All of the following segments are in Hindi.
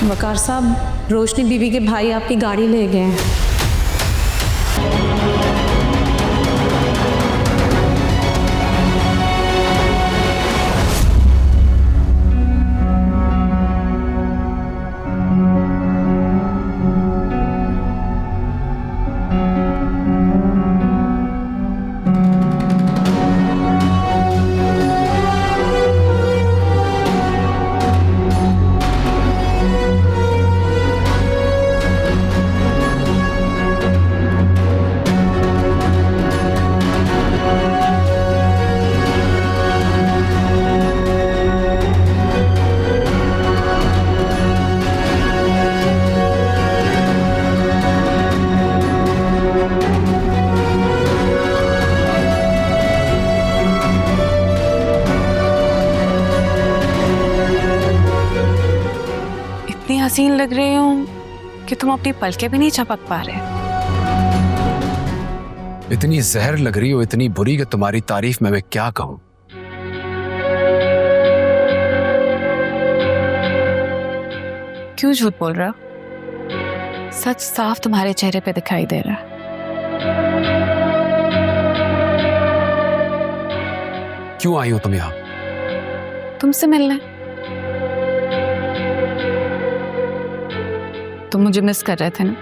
वकार साहब, रोशनी बीवी के भाई आपकी गाड़ी ले गए हैं। हसीन लग रही हूँ कि तुम अपनी पलकें भी नहीं झपक पा रहे। इतनी जहर लग रही हो, इतनी बुरी कि तुम्हारी तारीफ में मैं क्या कहूं। क्यों झूठ बोल रहा हो? सच साफ तुम्हारे चेहरे पे दिखाई दे रहा है। क्यों आई हो तुम यहां? तुमसे मिलने। तुम मुझे मिस कर रहे थे ना,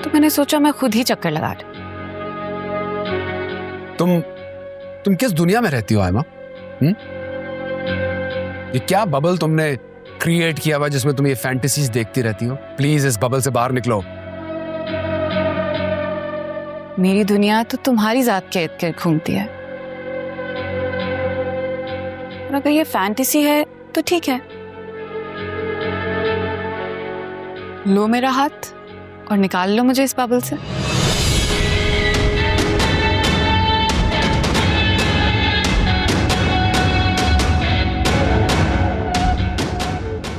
तो मैंने सोचा मैं खुद ही चक्कर लगा दूं। तुम किस दुनिया में रहती हो आयमा? ये क्या बबल तुमने क्रिएट किया हुआ जिसमें तुम ये फैंटेसीज देखती रहती हो? प्लीज इस बबल से बाहर निकलो। मेरी दुनिया तो तुम्हारी जात के इर्द गिर्द घूमती है, और अगर ये फैंटेसी है तो ठीक है। लो मेरा हाथ और निकाल लो मुझे इस बबल से।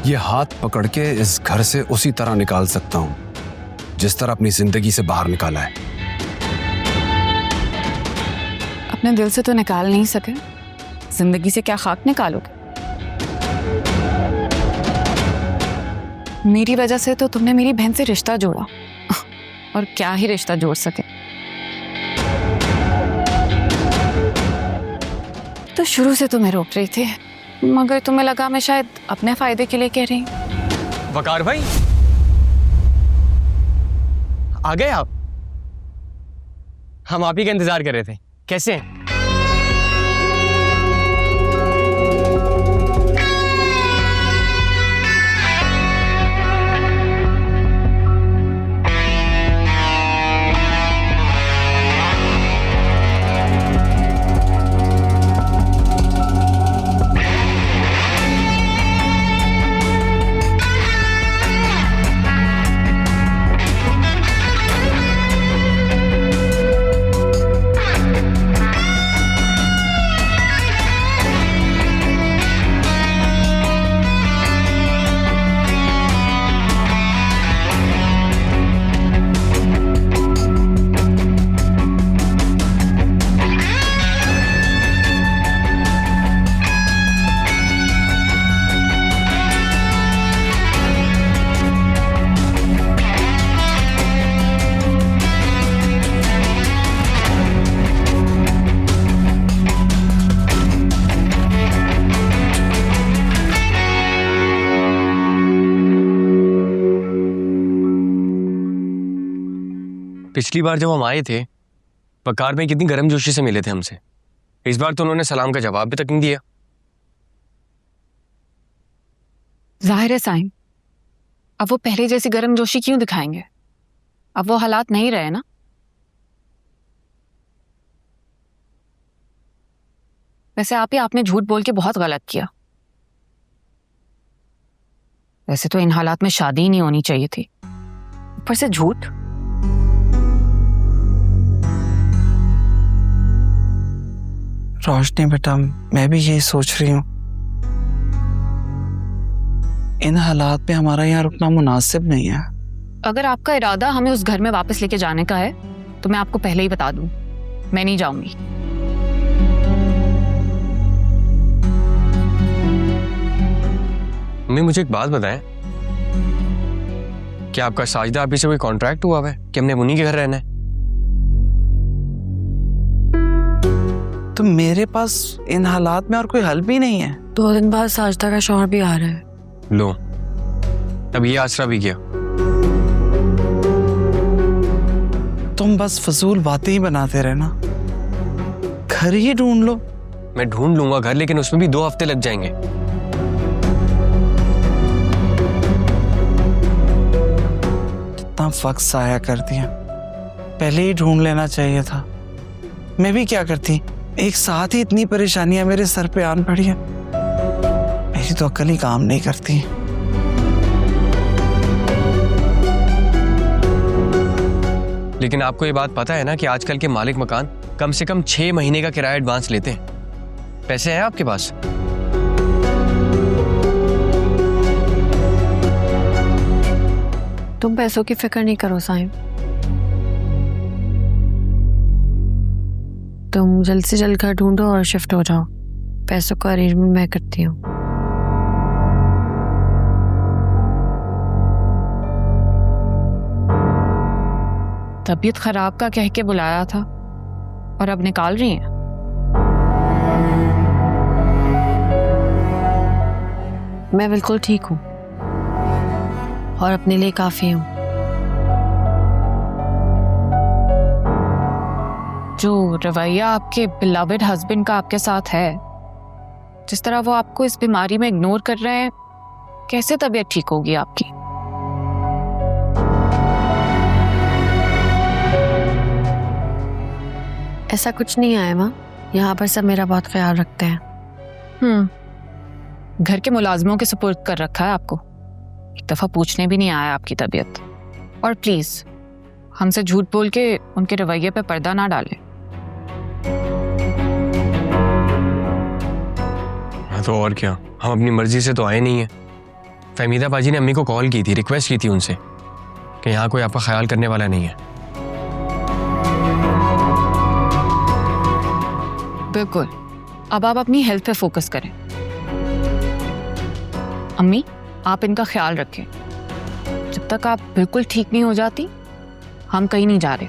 ये हाथ पकड़ के इस घर से उसी तरह निकाल सकता हूं जिस तरह अपनी जिंदगी से बाहर निकाला है। अपने दिल से तो निकाल नहीं सके, जिंदगी से क्या खाक निकालोगे? मेरी वजह से तो तुमने मेरी बहन से रिश्ता जोड़ा, और क्या ही रिश्ता जोड़ सके। तो शुरू से तुम्हें रोक रही थी, मगर तुम्हें लगा मैं शायद अपने फायदे के लिए कह रही हूं। वकार भाई, आ गए आप? हम आप ही का इंतजार कर रहे थे। कैसे हैं? पिछली बार जब हम आए थे, वकार में कितनी गर्मजोशी से मिले थे हमसे। इस बार तो उन्होंने सलाम का जवाब भी तक नहीं दिया। जाहिर है साईं, अब वो पहले जैसी गर्मजोशी क्यों दिखाएंगे? अब वो हालात नहीं रहे ना। वैसे आप ही आपने झूठ बोल के बहुत गलत किया। वैसे तो इन हालात में शादी ही नहीं होनी चाहिए थी, ऊपर से झूठ। रोशनी बेटा, मैं भी यही सोच रही हूँ, इन हालात में हमारा यहाँ रुकना मुनासिब नहीं है। अगर आपका इरादा हमें उस घर में वापस लेके जाने का है तो मैं आपको पहले ही बता दूं, मैं नहीं जाऊंगी। मम्मी मुझे एक बात बताएं, क्या आपका साजिदा आपी से कोई कॉन्ट्रैक्ट हुआ है कि हमने उन्हीं के घर रहना है? तो मेरे पास इन हालात में और कोई हल भी नहीं है। 2 दिन बाद साजिदा का शौहर भी आ रहा है। लो, अब ये आसरा भी गया। तुम बस फजूल बातें ही बनाते रहना, घर ही ढूंढ लो। मैं ढूंढ लूंगा घर, लेकिन उसमें भी 2 हफ्ते लग जाएंगे। इतना वक्त ज़ाया कर दिया, पहले ही ढूंढ लेना चाहिए था। मैं भी क्या करती, एक साथ ही इतनी परेशानियां मेरे सर पे आन पड़ी है। मेरी तो अक्ल ही काम नहीं करती। लेकिन आपको ये बात पता है ना कि आजकल के मालिक मकान कम से कम 6 महीने का किराया एडवांस लेते हैं। पैसे हैं आपके पास? तुम पैसों की फिक्र नहीं करो साइम, तुम जल्द से जल्द घर ढूंढो और शिफ्ट हो जाओ। पैसों का अरेंजमेंट मैं करती हूँ। तबीयत खराब का कह के बुलाया था और अब निकाल रही हैं। मैं बिल्कुल ठीक हूँ और अपने लिए काफी हूँ। जो रवैया आपके बिलवेड हस्बैंड का आपके साथ है, जिस तरह वो आपको इस बीमारी में इग्नोर कर रहे हैं, कैसे तबीयत ठीक होगी आपकी? ऐसा कुछ नहीं है माँ, यहाँ पर सब मेरा बहुत ख्याल रखते हैं। घर के मुलाजमों के सुपुर्द कर रखा है आपको, एक दफा पूछने भी नहीं आया आपकी तबीयत। और प्लीज हमसे झूठ बोल के उनके रवैये पे पर्दा ना डालें। हाँ तो और क्या, हम अपनी मर्जी से तो आए नहीं है। फहमीदा बाजी ने अम्मी को कॉल की थी, रिक्वेस्ट की थी उनसे कि यहाँ कोई आपका ख्याल करने वाला नहीं है। बिल्कुल, अब आप अपनी हेल्थ पे फोकस करें। अम्मी, आप इनका ख्याल रखें। जब तक आप बिल्कुल ठीक नहीं हो जाती, हम कहीं नहीं जा रहे।